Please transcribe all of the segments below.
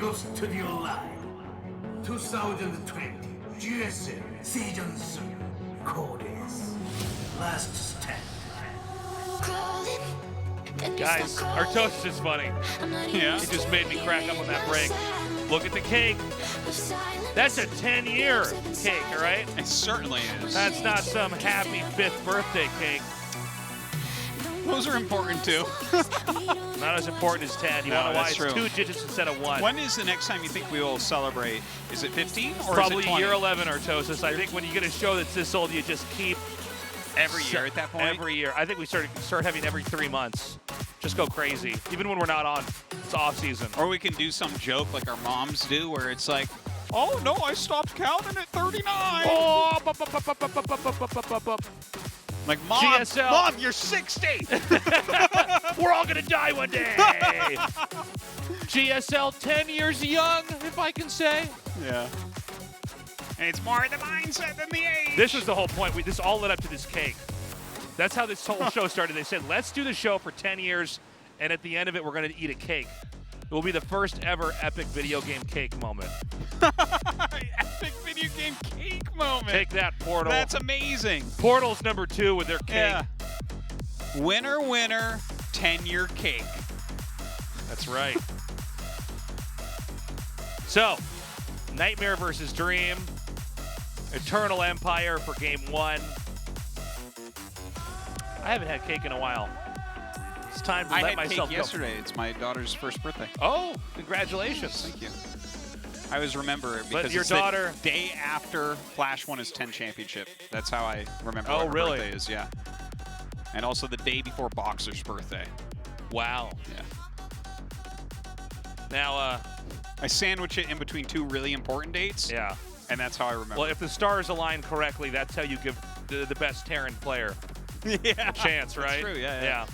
close to the line. 2020 GSL Season 3. Codes. Last stand. Guys, our toast is funny. Yeah. It just made me crack up on that break. Look at the cake. That's a 10-year cake, all right? It certainly is. That's not some happy 5th birthday cake. Those are important too. Not as important as 10. You No, want to know why that's it's true. 2 digits instead of 1. When is the next time you think we will celebrate? Is it 15 or Probably is it 20? year 11, Artosis. I think when you get a show that's this old, you just keep Every year at that point? Every year. I think we start having every 3 months. Just go crazy. Even when we're not on, it's off season. Or we can do some joke like our moms do where it's like, oh no, I stopped counting at 39. Oh, Like, Mom, GSL. Mom, you're 60. we're all gonna die one day. GSL 10 years young, if I can say. Yeah. It's more the mindset than the age. This was the whole point. This all led up to this cake. That's how this whole show started. They said, let's do the show for 10 years, and at the end of it, we're going to eat a cake. It will be the first ever epic video game cake moment. Epic video game cake moment. Take that, Portal. That's amazing. Portal's number 2 with their cake. Yeah. Winner, winner, 10-year cake. That's right. So, Nightmare versus Dream. Eternal Empire for game 1. I haven't had cake in a while. It's time to I let had myself cake yesterday. It's my daughter's first birthday. go. Oh, congratulations. Thank you. I always remember it But because your it's daughter- the day after Flash won his 10 championship. That's how I remember Oh, what her really? birthday is, yeah. And also the day before Boxer's birthday. Wow. Yeah. Now, I sandwich it in between 2 really important dates, yeah. and that's how I remember. Well, if the stars align correctly, that's how you give the best Terran player yeah. a chance, right? That's true, yeah.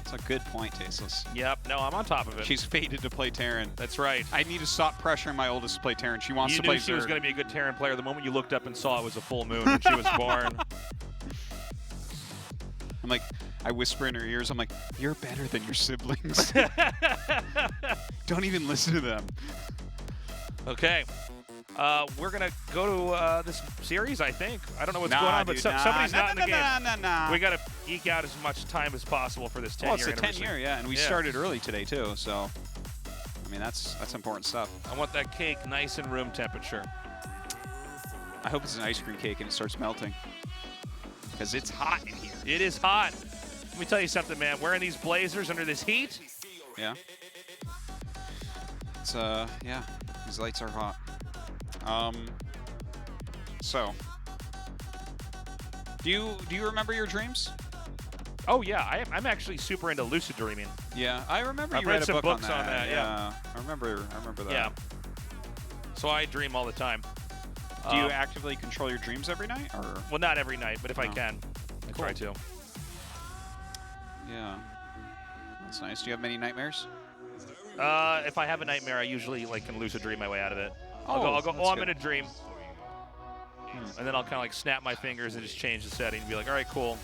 It's a good point, Tasteless. Yep. No, I'm on top of it. She's fated to play Terran. That's right. I need to stop pressuring my oldest to play Terran. She wants You to knew play she was Zerg. going to be a good Terran player the moment you looked up and saw it was a full moon when she was born. I'm like, I whisper in her ears, I'm like, you're better than your siblings. Don't even listen to them. Okay. We're going to go to this series, I think. I don't know what's going on, but dude, somebody's not in the game. Nah. We got to eke out as much time as possible for this 10-year Well, it's a anniversary. 10-year, yeah, and we Yeah. started early today, too, so, I mean, that's important stuff. I want that cake nice and room temperature. I hope it's an ice cream cake and it starts melting, because it's hot in here. It is hot. Let me tell you something, man. Wearing these blazers under this heat. Yeah. It's, yeah, these lights are hot. So, do you remember your dreams? Oh, yeah. I'm actually super into lucid dreaming. Yeah, I remember I've you read read a some book books on that. on that, yeah. I remember that. Yeah. So I dream all the time. Do you actively control your dreams every night, or? Well, not every night, but if I No. can, I try to. Yeah. That's nice. Do you have many nightmares? If I have a nightmare, I usually can lucid dream my way out of it. I'll go. that's Oh, I'm good. in a dream, and then I'll kind of snap my fingers and just change the setting and be like, all right, cool.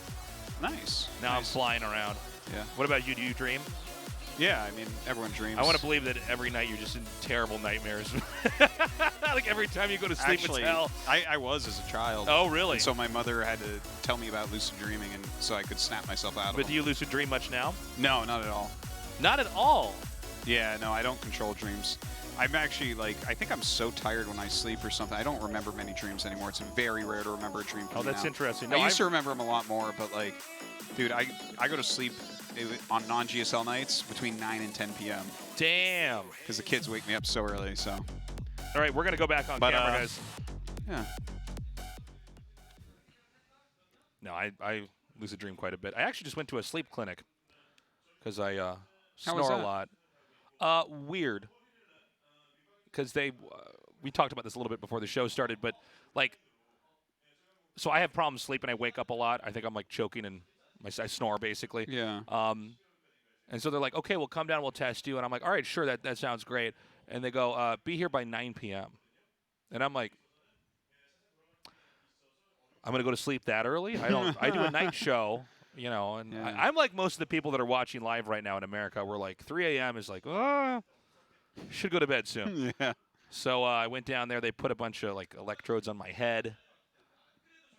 Nice. Now I'm nice. flying around. Yeah. What about you? Do you dream? Yeah, I mean, everyone dreams. I want to believe that every night you're just in terrible nightmares. Like every time you go to sleep, Actually, it's hell. I was as a child. Oh, really? And so my mother had to tell me about lucid dreaming, and so I could snap myself out of But them. do you lucid dream much now? No, not at all. Not at all. Yeah, no, I don't control dreams. I'm actually, I think I'm so tired when I sleep or something. I don't remember many dreams anymore. It's very rare to remember a dream Oh, coming that's out. interesting. No, I used to remember them a lot more, but, dude, I go to sleep on non-GSL nights between 9 and 10 p.m. Damn. because the kids wake me up so early, so. All right, we're going to go back on But, camera, guys. Yeah. No, I lucid dream quite a bit. I actually just went to a sleep clinic because I How snore was a that? lot. Weird. Because we talked about this a little bit before the show started, but so I have problems sleeping. I wake up a lot. I think I'm choking and I snore basically. Yeah. And so they're like, okay, well, come down, we'll test you. And I'm like, all right, sure, that sounds great. And they go, be here by 9 p.m. And I'm like, I'm going to go to sleep that early? I do a night show, and Yeah. I'm like most of the people that are watching live right now in America. We're like, 3 a.m. is like, Should go to bed soon. Yeah. So I went down there. They put a bunch of like electrodes on my head,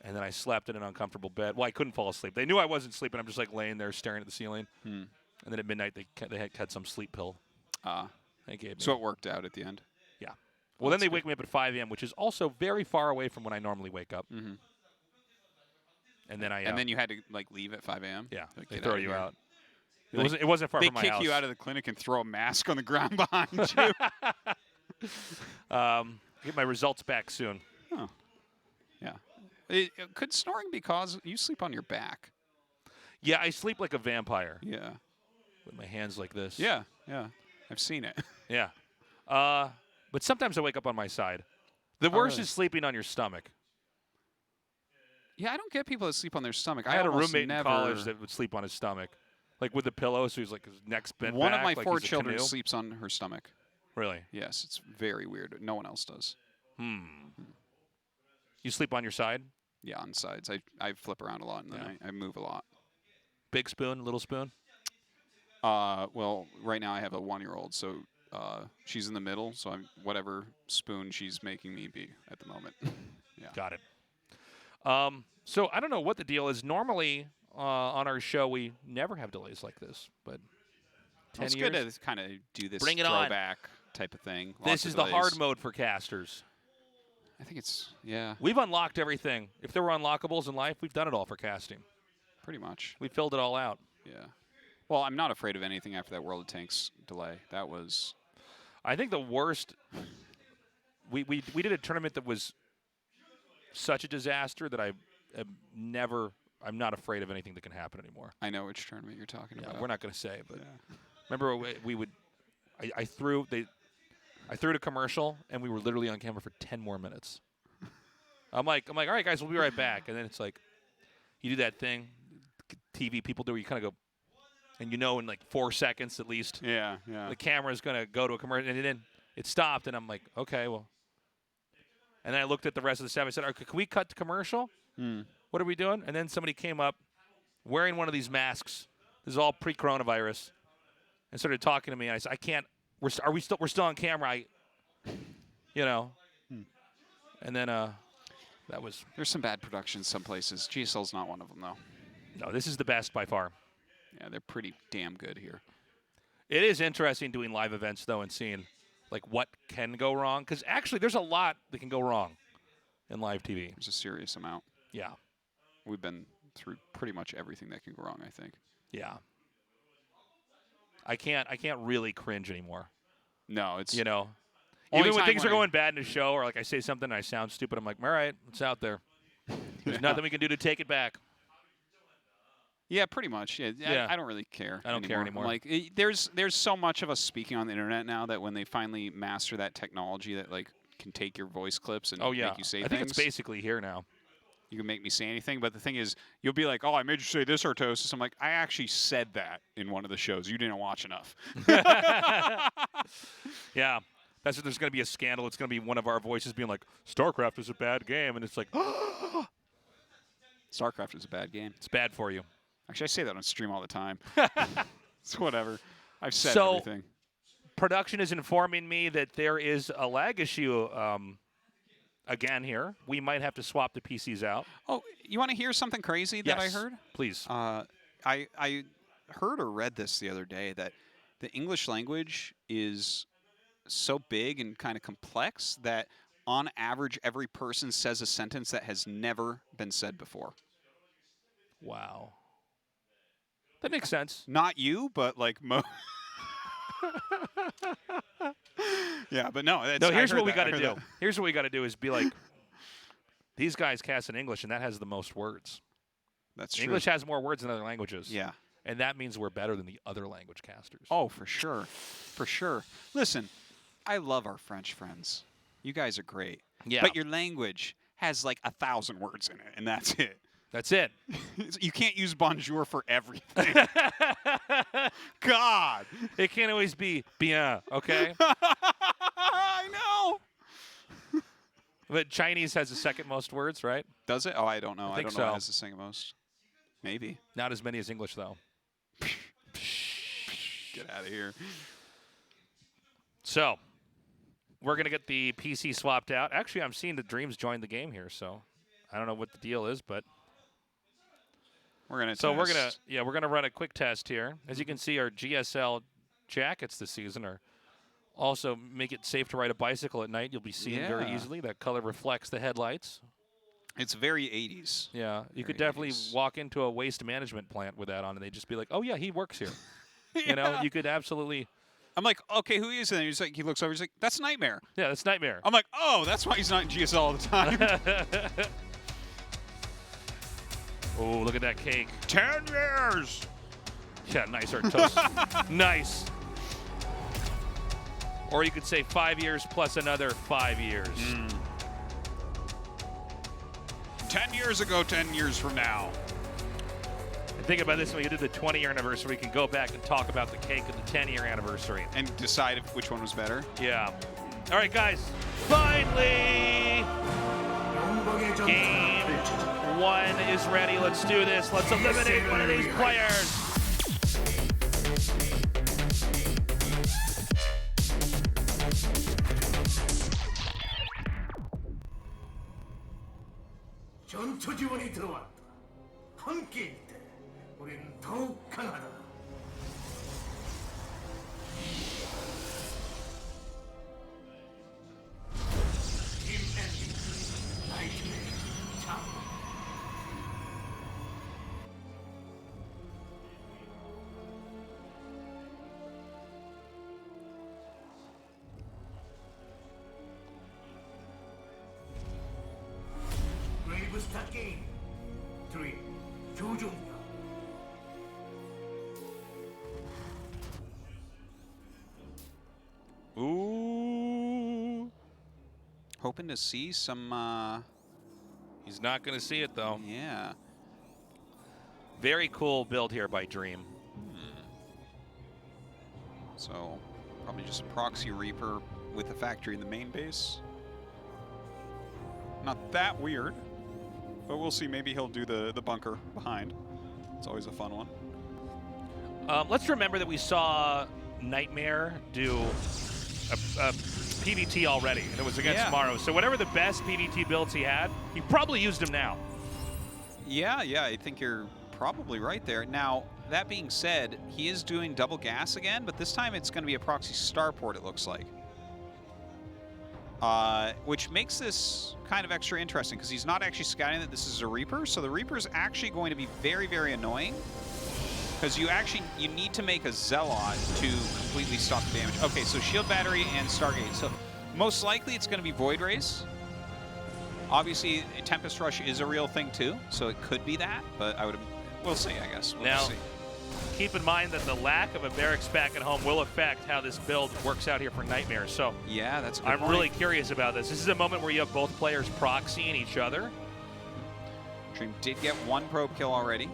and then I slept in an uncomfortable bed. Well, I couldn't fall asleep. They knew I wasn't sleeping. I'm just like laying there staring at the ceiling. And then at midnight, they had some sleep pill. They gave me. So it worked out at the end. Yeah. Well, then they wake me up at 5 a.m., which is also very far away from when I normally wake up. And then And then you had to like leave at 5 a.m. Yeah, Like, they get throw out of you here. out. It wasn't far from my house. They kick you out of the clinic and throw a mask on the ground behind you. Get my results back soon. Oh. Yeah. Could snoring be caused? You sleep on your back. Yeah, I sleep like a vampire. Yeah. With my hands like this. Yeah. Yeah. I've seen it. Yeah. But sometimes I wake up on my side. The worst is sleeping on your stomach. Yeah, I don't get people that sleep on their stomach. I had a almost roommate never... in college that would sleep on his stomach. Like with the pillow, so he's like his neck's bent One back. of my like 4 he's a children canoe. sleeps on her stomach. Really? Yes, it's very weird. No one else does. You sleep on your side? Yeah, on sides. I flip around a lot, and then I move a lot. Big spoon, little spoon? Well, right now I have a 1-year-old, so she's in the middle, so I'm whatever spoon she's making me be at the moment. Yeah. Got it. So I don't know what the deal is. Normally on our show we never have delays like this, but 10 It's years. good to kind of do this Bring it on. throwback type of thing. This Lots is of the delays. hard mode for casters. I think it's, yeah, We've unlocked everything. If there were unlockables in life, we've done it all for casting. pretty much. We filled it all out. Yeah. Well, I'm not afraid of anything after that World of Tanks delay. That was... I think the worst. We did a tournament that was such a disaster that I'm not afraid of anything that can happen anymore. I know which tournament you're talking about. We're not going to say, but remember I threw to commercial and we were literally on camera for 10 more minutes. I'm like, all right, guys, we'll be right back. And then it's like, you do that thing, TV people do, where you kind of go, and you know in like 4 seconds at least, yeah. the camera's going to go to a commercial, and then it stopped, and I'm like, okay, well. And then I looked at the rest of the staff. I said, can we cut to commercial? What are we doing? And then somebody came up wearing one of these masks. This is all pre-coronavirus, and started talking to me. And I said, I can't. We're still on camera. And then that was. There's some bad productions some places. GSL's not one of them, though. No, this is the best by far. Yeah, they're pretty damn good here. It is interesting doing live events, though, and seeing like what can go wrong. Because actually, there's a lot that can go wrong in live TV. There's a serious amount. Yeah. We've been through pretty much everything that can go wrong, I think. Yeah. I can't really cringe anymore. No, it's... Even Only when time things are when I- going bad in a show, or like I say something and I sound stupid, I'm like, all right, it's out there. There's nothing we can do to take it back. Yeah, pretty much. Yeah. I don't really care. I don't care anymore. Like, there's so much of us speaking on the internet now that when they finally master that technology that like can take your voice clips and make you say things. I think it's basically here now. You can make me say anything, but the thing is, you'll be like, "Oh, I made you say this, Artosis." I'm like, "I actually said that in one of the shows. You didn't watch enough." Yeah. That's if there's going to be a scandal. It's going to be one of our voices being like, StarCraft is a bad game. And it's like, StarCraft is a bad game. It's bad for you. Actually, I say that on stream all the time. It's whatever. I've said So, everything. Production is informing me that there is a lag issue again here. We might have to swap the PCs out. Oh, you want to hear something crazy that I heard? Please. I heard or read this the other day that the English language is so big and kind of complex that on average every person says a sentence that has never been said before. Wow. That makes sense. Not you, but like yeah, but no. Here's what we got to do. Here's what we got to do is be like, these guys cast in English, and that has the most words. That's true. English has more words than other languages. Yeah. And that means we're better than the other language casters. Oh, for sure. For sure. Listen, I love our French friends. You guys are great. Yeah. But your language has like 1,000 words in it, and that's it. That's it. You can't use bonjour for everything. God. It can't always be bien, okay? I know. But Chinese has the second most words, right? Does it? Oh, I don't know. I think don't know so. what has the second most. Maybe. Not as many as English, though. Get out of here. So we're going to get the PC swapped out. Actually, I'm seeing the Dreams join the game here, so I don't know what the deal is, but we're going to we're going to run a quick test here. As you can see, our GSL jackets this season are also make it safe to ride a bicycle at night. You'll be seeing very easily. That color reflects the headlights. It's very 80s. Yeah, you could definitely 80s. walk into a waste management plant with that on, and they'd just be like, "Oh yeah, he works here." Yeah. You know, you could absolutely. I'm like, okay, who is it? And he's like, he looks over, he's like, that's NightMare. Yeah, that's NightMare. I'm like, oh, that's why he's not in GSL all the time. Oh, look at that cake. 10 years. Yeah, nice toast. Nice. Or you could say 5 years plus another 5 years. 10 years ago, 10 years from now. And think about this, when we did the 20-year anniversary, we can go back and talk about the cake of the 10-year anniversary. And decide which one was better. Yeah. All right, guys. Finally, game 1 is ready. Let's do this. Let's eliminate one of these players. 전투 지원이 들어왔다. 함께일 때 우린 더욱 강하다. 팀 엔딩, 나이트메어, 참. 브레이브스타 게임 3 조종력. Ooh. Hoping to see some, He's not going to see it, though. yeah. Very cool build here by Dream. So, probably just a proxy Reaper with a factory in the main base. Not that weird, but we'll see. Maybe he'll do the bunker behind. It's always a fun one. Let's remember that we saw NightMare do a PVT already, and it was against Maru. So whatever the best PVT builds he had, he probably used them now. Yeah, I think you're probably right there. Now, that being said, he is doing double gas again, but this time it's going to be a proxy starport, it looks like. Which makes this kind of extra interesting, because he's not actually scouting that this is a Reaper, so the Reaper is actually going to be very, very annoying, because you need to make a Zealot to completely stop the damage. Okay, so Shield Battery and Stargate. So most likely it's going to be Void Rays. Obviously, Tempest Rush is a real thing too, so it could be that, but we'll see, I guess. We'll see. Keep in mind that the lack of a barracks back at home will affect how this build works out here for NightMare. So yeah, that's a good I'm point. really curious about this. This is a moment where you have both players proxying each other. Dream did get 1 probe kill already.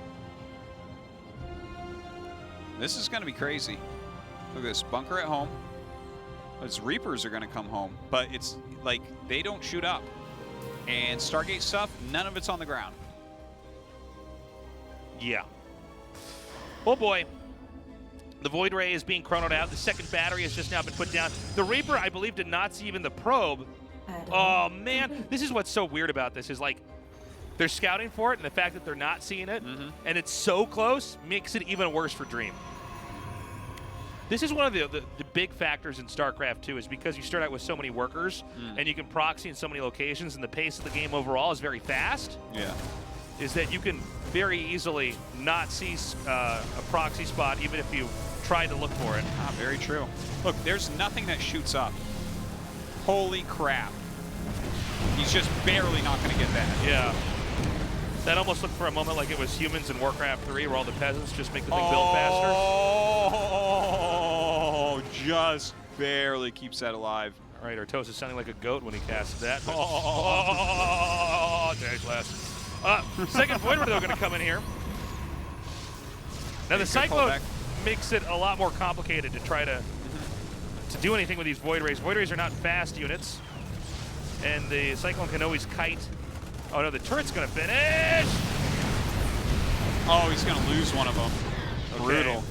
This is going to be crazy. Look at this, bunker at home. His Reapers are going to come home, but it's like they don't shoot up. And Stargate stuff, none of it's on the ground. Yeah. Oh boy. The Void Ray is being chronoed out. The second battery has just now been put down. The Reaper, I believe, did not see even the probe. Oh man, this is what's so weird about this is like they're scouting for it, and the fact that they're not seeing it and it's so close makes it even worse for Dream. This is one of the big factors in StarCraft 2 is because you start out with so many workers and you can proxy in so many locations, and the pace of the game overall is very fast. Yeah. Is that you can very easily not see a proxy spot even if you try to look for it. Ah, very true. Look, there's nothing that shoots up. Holy crap. He's just barely not going to get that. Yeah. That almost looked for a moment like it was humans in Warcraft 3 where all the peasants just make the thing build faster. Oh, just barely keeps that alive. All right, our toast is sounding like a goat when he casts that. Oh, dash blast. Second Void Ray, though, going to come in here. Now, the Cyclone makes it a lot more complicated to try to do anything with these Void Rays. Void Rays are not fast units, and the Cyclone can always kite. Oh, no, the turret's going to finish. Oh, he's going to lose one of them. Okay. Brutal.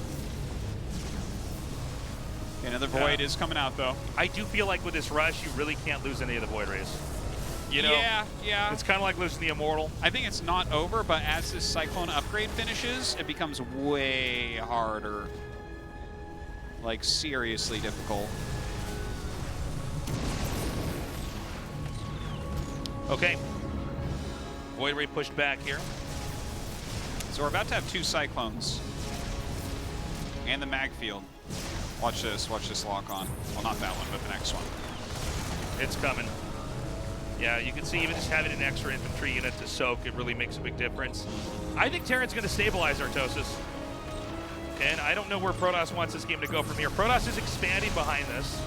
Another Void is coming out, though. I do feel like with this rush, you really can't lose any of the Void Rays. You know? Yeah. It's kind of like losing the Immortal. I think it's not over, but as this Cyclone upgrade finishes, it becomes way harder. Like, seriously difficult. Okay. Void Ray pushed back here. So we're about to have 2 Cyclones. And the Mag Field. Watch this lock on. Well, not that one, but the next one. It's coming. Yeah, you can see even just having an extra infantry unit to soak, it really makes a big difference. I think Terran's going to stabilize Artosis. And I don't know where Protoss wants this game to go from here. Protoss is expanding behind this.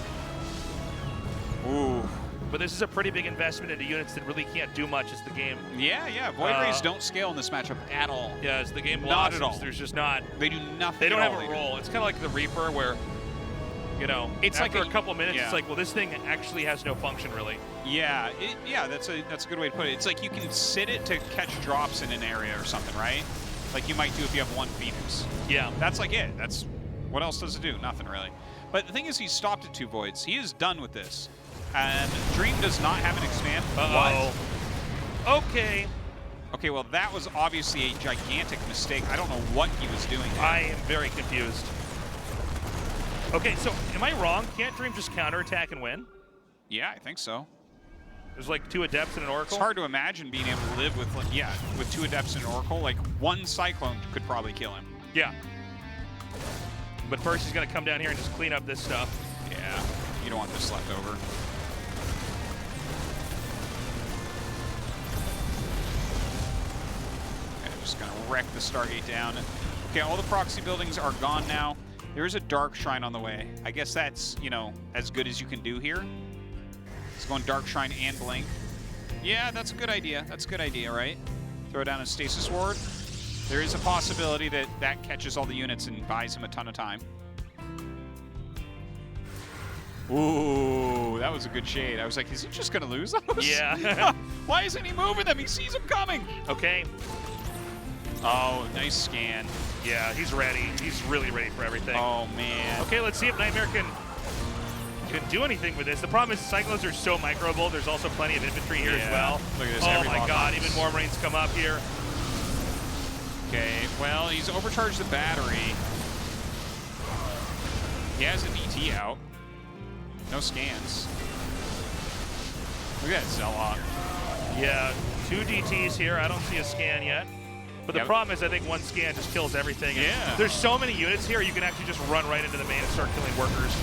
Ooh. But this is a pretty big investment into units that really can't do much as the game. Yeah. Void Rays don't scale in this matchup at all. Yeah, as the game Not blossoms, at all. there's just not... They do nothing. They don't at have all. a role. It's kind of like the Reaper where, you know, it's after like a couple of minutes, yeah. it's like, well, this thing actually has no function, really. Yeah, that's a good way to put it. It's like you can sit it to catch drops in an area or something, right? Like you might do if you have 1 Phoenix. Yeah. That's like it. That's what else does it do? Nothing really. But the thing is, he stopped at 2 Voids. He is done with this. And Dream does not have an expand. Uh-oh. Okay. Okay, well, that was obviously a gigantic mistake. I don't know what he was doing there. I am very confused. Okay, so am I wrong? Can't Dream just counterattack and win? Yeah, I think so. There's like 2 Adepts and an Oracle? It's hard to imagine being able to live with, like, yeah, with 2 Adepts and an Oracle. Like, 1 Cyclone could probably kill him. Yeah. But first he's going to come down here and just clean up this stuff. Yeah, you don't want this left over. Okay, just going to wreck the Stargate down. Okay, all the proxy buildings are gone now. There's a Dark Shrine on the way. I guess that's, you know, as good as you can do here. It's going Dark Shrine and Blink. Yeah, that's a good idea. That's a good idea, right? Throw down a Stasis Ward. There is a possibility that that catches all the units and buys him a ton of time. Ooh, that was a good shade. I was like, is he just going to lose those? Yeah. Why isn't he moving them? He sees them coming. Okay. Oh, nice scan. Yeah, he's ready. He's really ready for everything. Oh, man. Okay, let's see if NightMare can do anything with this. The problem is Cyclones are so microable. There's also plenty of infantry here as well. Look at this. Oh my god, even more Marines come up here. Okay, well, he's overcharged the battery. He has an ET out. No scans. Look at that Zealot. Yeah, 2 DTs here. I don't see a scan yet. But the problem is I think 1 scan just kills everything. Yeah. There's so many units here, you can actually just run right into the main and start killing workers.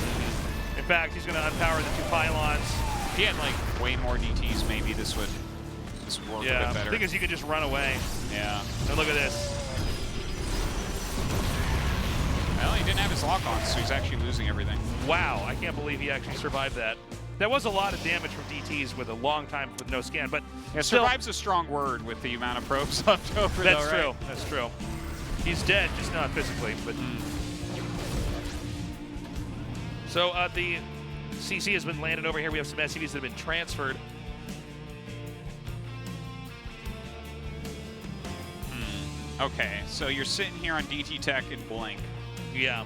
In fact, he's going to unpower the 2 pylons. If he had like way more DTs, maybe this would work a bit better. The thing is you can just run away. Yeah. And look at this. Well, he didn't have his lock on, so he's actually losing everything. Wow, I can't believe he actually survived that. That was a lot of damage from DTs with a long time with no scan, but yeah, still, survive's a strong word with the amount of probes left over. That's though, true. Right? That's true. He's dead, just not physically. But so the CC has been landed over here. We have some SCVs that have been transferred. Okay, so you're sitting here on DT Tech and Blink. Yeah.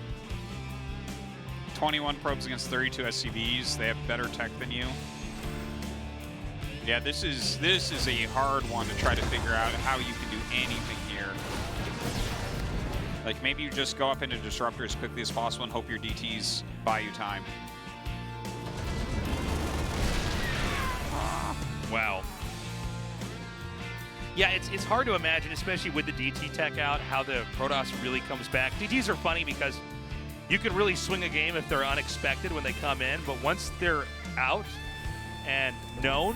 21 probes against 32 SCVs. They have better tech than you. Yeah, this is a hard one to try to figure out how you can do anything here. Like maybe you just go up into Disruptor as quickly as possible and hope your DTs buy you time. Wow. Yeah, it's hard to imagine, especially with the DT tech out, how the Protoss really comes back. DTs are funny because you can really swing a game if they're unexpected when they come in, but once they're out and known,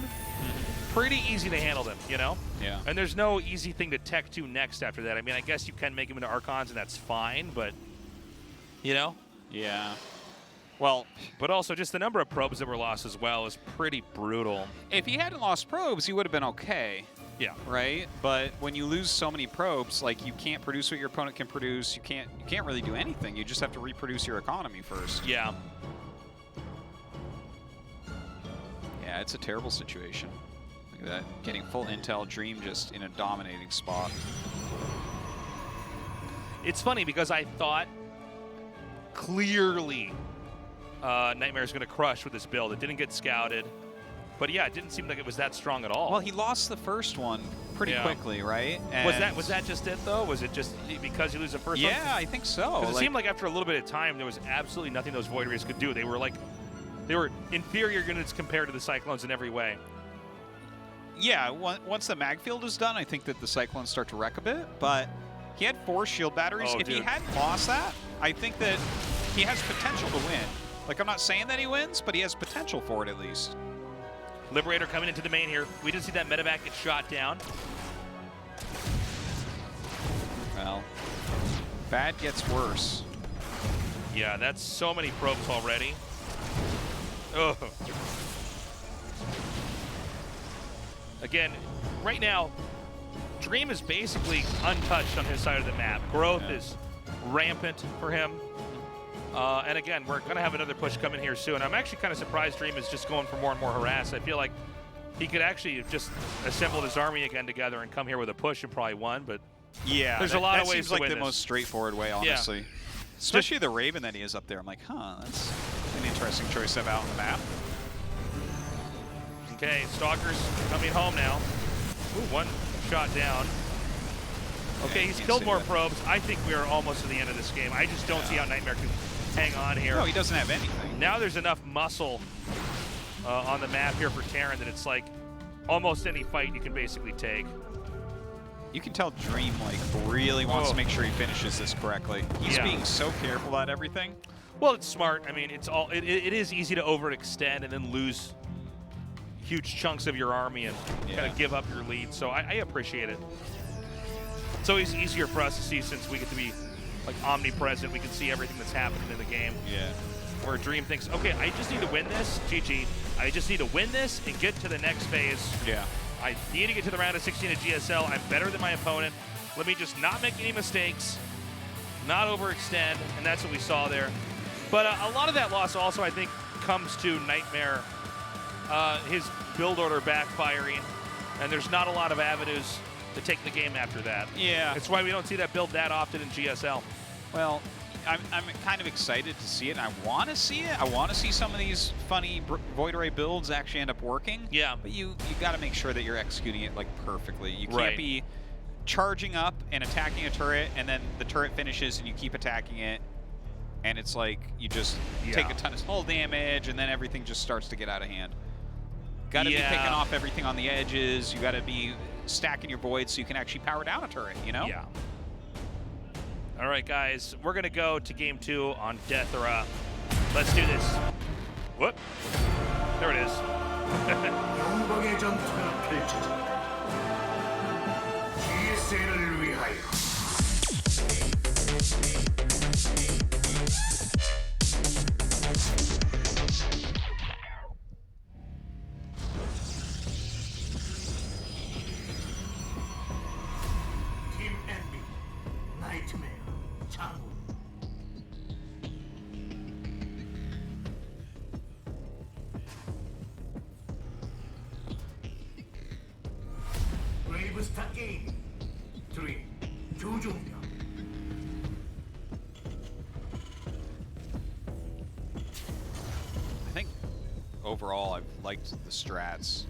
pretty easy to handle them, you know? Yeah. And there's no easy thing to tech to next after that. I mean, I guess you can make them into Archons, and that's fine, but, you know? Yeah. Well, but also just the number of probes that were lost as well is pretty brutal. if he hadn't lost probes, he would have been okay. Yeah. Right? But when you lose so many probes, like you can't produce what your opponent can produce. You can't really do anything. You just have to reproduce your economy first. Yeah. Yeah, it's a terrible situation. Look at that. Getting full intel, Dream just in a dominating spot. It's funny because I thought clearly NightMare's going to crush with this build. It didn't get scouted. But yeah, it didn't seem like it was that strong at all. Well, he lost the first one pretty quickly, right? Was that just it though? Was it just because you lose the first one? Yeah, I think so. Because it seemed like after a little bit of time, there was absolutely nothing those Void Rays could do. They were inferior units compared to the Cyclones in every way. Yeah, once the mag field is done, I think that the Cyclones start to wreck a bit. But he had 4 shield batteries. Oh, if dude. he hadn't lost that, I think that he has potential to win. Like, I'm not saying that he wins, but he has potential for it at least. Liberator coming into the main here. We did see that medevac get shot down. Well, bad gets worse. Yeah, that's so many probes already. Ugh. Again, right now, Dream is basically untouched on his side of the map. Growth is rampant for him. And again, we're going to have another push coming here soon. I'm actually kind of surprised Dream is just going for more and more harass. I feel like he could actually have just assembled his army again together and come here with a push and probably won, but yeah, there's a lot of ways seems to like win the this. most straightforward way, honestly. Yeah. Especially the Raven that he has up there. I'm like, huh, that's an interesting choice to have out on the map. Okay, Stalker's coming home now. Ooh, 1 shot down. Okay, he's killed more probes. I think we are almost to the end of this game. I just don't see how NightMare can hang on here. No, he doesn't have anything. Now there's enough muscle on the map here for Terran that it's like almost any fight you can basically take. You can tell Dream like really wants to make sure he finishes this correctly. He's being so careful about everything. Well, it's smart. I mean, it is easy to overextend and then lose huge chunks of your army and kind of give up your lead. So I appreciate it. It's always easier for us to see since we get to be like omnipresent. We can see everything that's happening in the game. Yeah. Where Dream thinks, okay, I just need to win this. GG. I just need to win this and get to the next phase. Yeah. I need to get to the round of 16 at GSL. I'm better than my opponent. Let me just not make any mistakes, not overextend, and that's what we saw there. But a lot of that loss also, I think, comes to NightMare, his build order backfiring, and there's not a lot of avenues to take the game after that. Yeah. It's why we don't see that build that often in GSL. Well, I'm kind of excited to see it. I want to see it. I want to see some of these funny Void Ray builds actually end up working. Yeah. But you got to make sure that you're executing it like perfectly. You can't Right. be charging up and attacking a turret, and then the turret finishes and you keep attacking it, and it's like you just take a ton of hull damage, and then everything just starts to get out of hand. Got to be picking off everything on the edges. You got to be stacking your voids so you can actually power down a turret, you know? Yeah. All right, guys, we're going to go to game 2 on Death or Up. Let's do this. Whoop. There it is. 영광의 전투가 펼쳐진다. GSL을 위하여. 팀 NB, 나이트메어, 장군. 브레이브스타 게임 3 조종력. I think overall I've liked the strats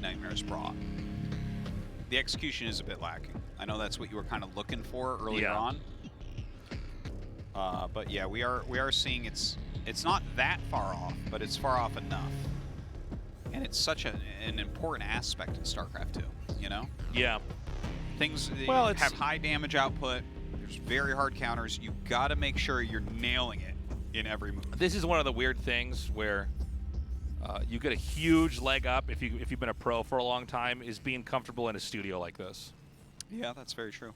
NightMare's brought. The execution is a bit lacking. I know that's what you were kind of looking for earlier on. But yeah, we are seeing it's not that far off, but it's far off enough. And it's such an important aspect in StarCraft 2, you know? Yeah. Things Well, have high damage output. There's very hard counters. You got to make sure you're nailing it in every move. This is one of the weird things where you get a huge leg up if you've been a pro for a long time, is being comfortable in a studio like this. Yeah, that's very true.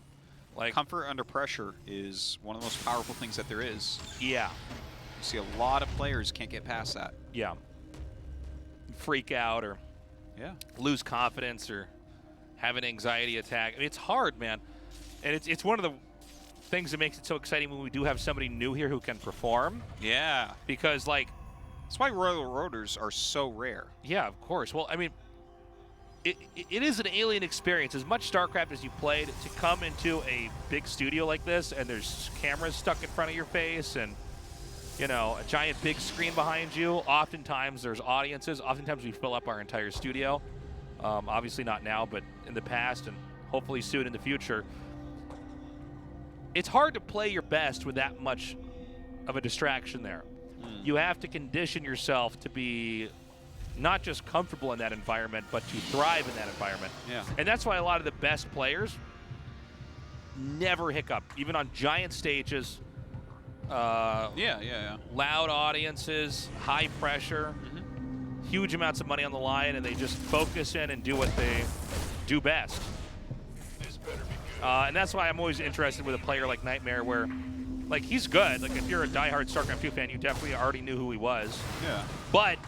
Like Comfort under pressure is one of the most powerful things that there is. Yeah. You see a lot of players can't get past that. Yeah. Freak out or lose confidence or have an anxiety attack. I mean, it's hard, man. And it's one of the things that makes it so exciting when we do have somebody new here who can perform. Yeah. Because, like... That's why Royal Roaders are so rare. Yeah, of course. Well, I mean, it is an alien experience. As much StarCraft as you played, to come into a big studio like this and there's cameras stuck in front of your face and you know, a giant big screen behind you. Oftentimes there's audiences. Oftentimes we fill up our entire studio. Obviously not now, but in the past and hopefully soon in the future. It's hard to play your best with that much of a distraction there. You have to condition yourself to be not just comfortable in that environment, but to thrive in that environment. Yeah. And that's why a lot of the best players never hiccup, even on giant stages. Loud audiences, high pressure, huge amounts of money on the line, and they just focus in and do what they do best. And that's why I'm always interested with a player like NightMare, where, like, he's good. Like, if you're a diehard StarCraft 2 fan, you definitely already knew who he was. Yeah. But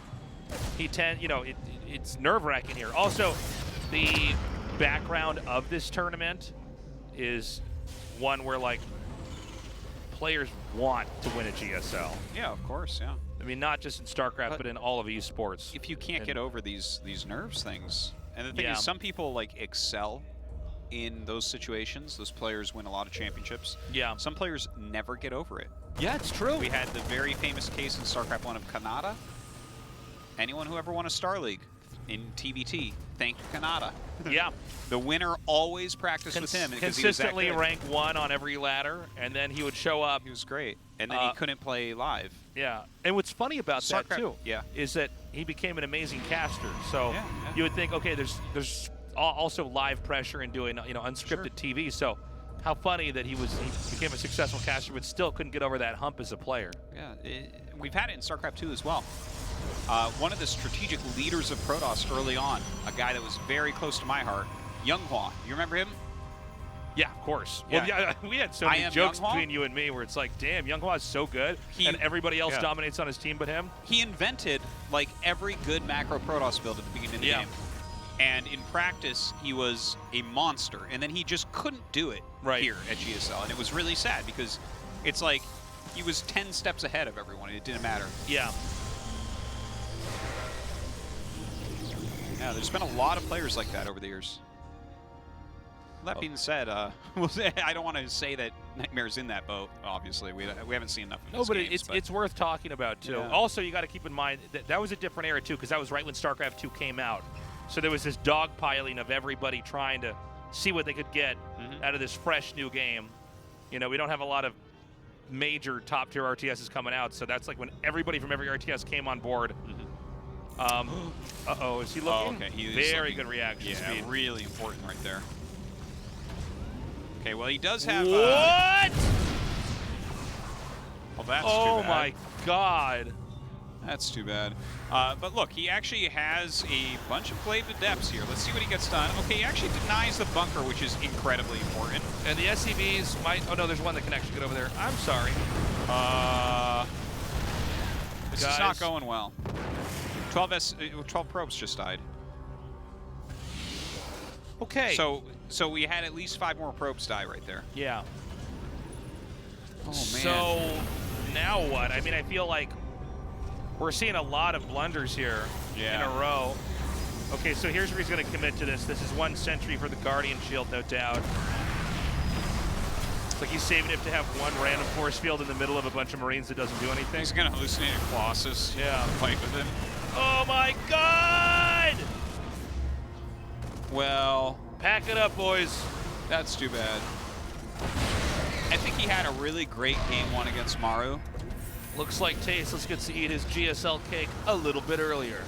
it's nerve-wracking here. Also, the background of this tournament is one where, like, players want to win a GSL. Yeah, of course, yeah. I mean, not just in StarCraft, but in all of esports. If you can't get over these nerves things, and the thing is, some people like excel in those situations. Those players win a lot of championships. Yeah. Some players never get over it. Yeah, it's true. We had the very famous case in StarCraft 1 of Kanata. Anyone who ever won a Star League in TBT, thank Kanata. Yeah. The winner always practiced with him because consistently he was that good. rank 1 on every ladder, and then he would show up. He was great, and then he couldn't play live. Yeah, and what's funny about that too, yeah, is that he became an amazing caster. So yeah. you would think, okay, there's also live pressure in doing unscripted TV. So how funny that he became a successful caster, but still couldn't get over that hump as a player. Yeah, we've had it in StarCraft 2 as well. One of the strategic leaders of Protoss early on, a guy that was very close to my heart, Younghwa. You remember him? Yeah, of course. Yeah. Well, yeah, we had so many jokes Younghwa between you and me where it's like, damn, Younghwa is so good, and everybody else dominates on his team but him. He invented, like, every good macro Protoss build at the beginning of the game. And in practice, he was a monster. And then he just couldn't do it here at GSL. And it was really sad because it's like he was 10 steps ahead of everyone. And it didn't matter. Yeah. Yeah, there's been a lot of players like that over the years. That being said, I don't want to say that NightMare's in that boat. Obviously, we haven't seen enough. No, but it's worth talking about too. Yeah. Also, you got to keep in mind that was a different era too, because that was right when StarCraft 2 came out. So there was this dogpiling of everybody trying to see what they could get out of this fresh new game. You know, we don't have a lot of major top-tier RTSs coming out, so that's like when everybody from every RTS came on board. Uh-oh, is he looking? Oh, okay. Very good reaction speed. Yeah, really important right there. Okay, well, he does have... What? Well, that's too oh, bad. my God. That's too bad. But look, he actually has a bunch of Glaive to Depths here. Let's see what he gets done. Okay, he actually denies the bunker, which is incredibly important. And the SCVs might... Oh, no, there's one that can actually get over there. I'm sorry. This is not going well. 12 probes just died. Okay. So we had at least 5 more probes die right there. Yeah. Oh, man. So now what? I mean, I feel like we're seeing a lot of blunders here in a row. Okay, so here's where he's going to commit to this. This is 1 sentry for the Guardian Shield, no doubt. It's like he's saving it to have 1 random force field in the middle of a bunch of Marines that doesn't do anything. He's going to hallucinate a Colossus. Yeah. Fight with him. Oh, my God! Well... Pack it up, boys. That's too bad. I think he had a really great game 1 against Maru. Looks like Tasteless gets to eat his GSL cake a little bit earlier.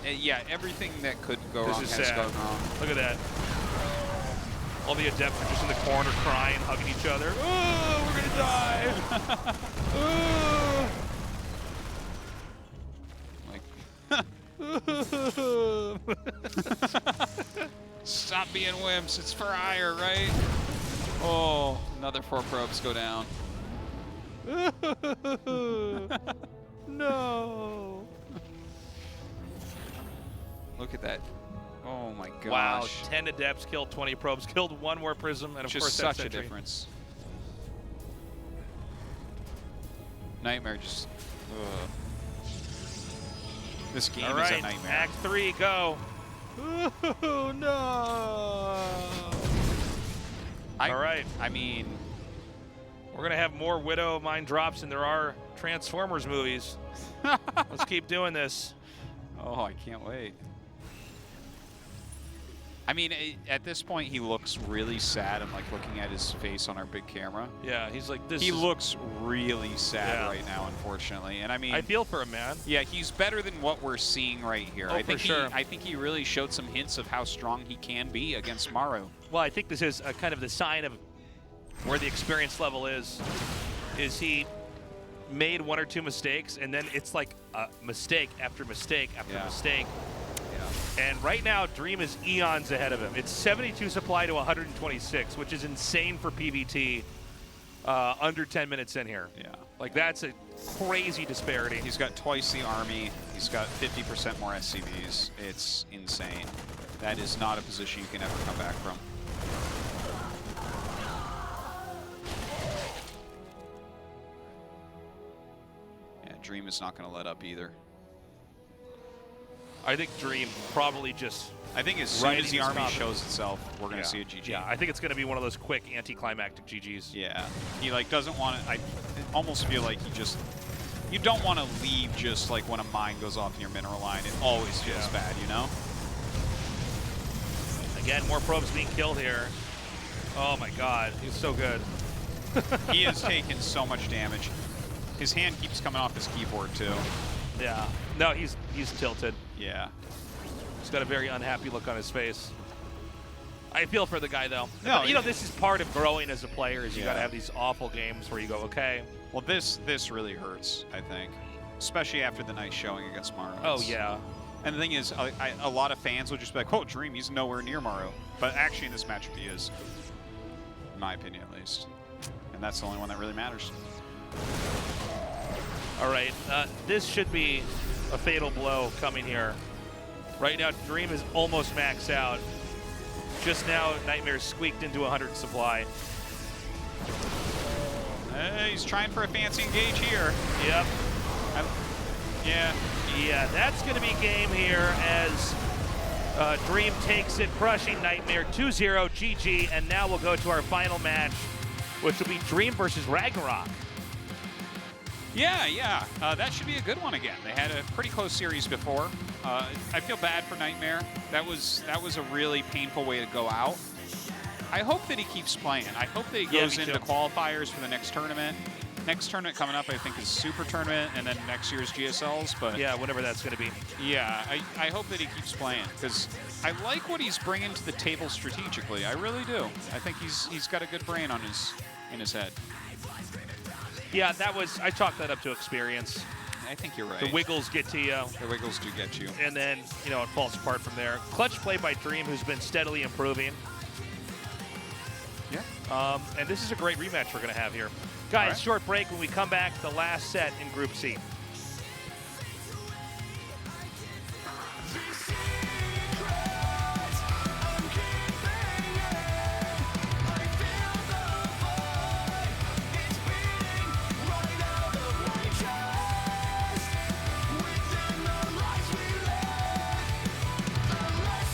Yeah, everything that could go wrong has gone wrong. Look at that. All the adepts are just in the corner crying, hugging each other. Oh, we're gonna die. Stop being wimps. It's for ire, right? Oh, another 4 probes go down. No. Look at that. Oh my gosh. Wow, 10 adepts killed, 20 probes killed, 1 more prism, and of course that's such a difference. NightMare just... This game is a nightmare. Act 3, go. Oh, no. All right. I mean, We're gonna have more Widow Mine drops than there are Transformers movies. Let's keep doing this. Oh, I can't wait. I mean, at this point, he looks really sad. I'm like looking at his face on our big camera. Yeah, he's like this. He looks really sad Yeah. right now, unfortunately. And I mean, I feel for him, man. yeah, he's better than what we're seeing right here. Oh, I think for sure. I think he really showed some hints of how strong he can be against Maru. Well, I think this is a kind of the sign of where the experience level is he made 1 or 2 mistakes, and then it's like mistake after mistake after Yeah. mistake. Yeah. And right now, Dream is eons ahead of him. It's 72 supply to 126, which is insane for PVT under 10 minutes in here. Yeah. Like, that's a crazy disparity. He's got twice the army. He's got 50% more SCVs. It's insane. That is not a position you can ever come back from. Yeah, Dream is not going to let up either. I think Dream probably just... I think as soon Riding as the his army confidence. shows itself, we're going to see a GG. Yeah, I think it's going to be one of those quick anticlimactic GGs. Yeah, he like doesn't want to. I almost feel like he just. You don't want to leave just like when a mine goes off in your mineral line. It always feels bad, you know. Again, more probes being killed here. Oh my God, he's so good. He has taken so much damage. His hand keeps coming off his keyboard too. Yeah. No, he's tilted. Yeah. He's got a very unhappy look on his face. I feel for the guy though. No, But, you know, this is part of growing as a player. Is you got to Yeah. have these awful games where you go, okay. Well, this really hurts. I think, especially after the nice showing against Maru. Oh yeah. And the thing is, a lot of fans will just be like, "Oh, Dream, he's nowhere near Maru." But actually, in this matchup, he is, in my opinion, at least. And that's the only one that really matters. All right, this should be a fatal blow coming here. Right now, Dream is almost maxed out. Just now, NightMare squeaked into 100 supply. He's trying for a fancy engage here. Yep. Yeah. Yeah, that's going to be game here as Dream takes it, crushing NightMare 2-0, GG, and now we'll go to our final match, which will be Dream versus RagnaroK. Yeah. That should be a good one again. They had a pretty close series before. I feel bad for NightMare. That was a really painful way to go out. I hope that he keeps playing. I hope that he goes into the qualifiers for the next tournament. Next tournament coming up, I think, is Super Tournament, and then next year's GSLs. But Yeah, whatever that's going to be. yeah, I hope that he keeps playing because I like what he's bringing to the table strategically. I really do. I think he's got a good brain in his head. Yeah, I chalked that up to experience. I think you're right. The wiggles get to you, The wiggles do get you. and then, you know, it falls apart from there. Clutch play by Dream, who's been steadily improving. Yeah. And this is a great rematch we're going to have here. Guys, right. short break. When we come back, the last set in Group C.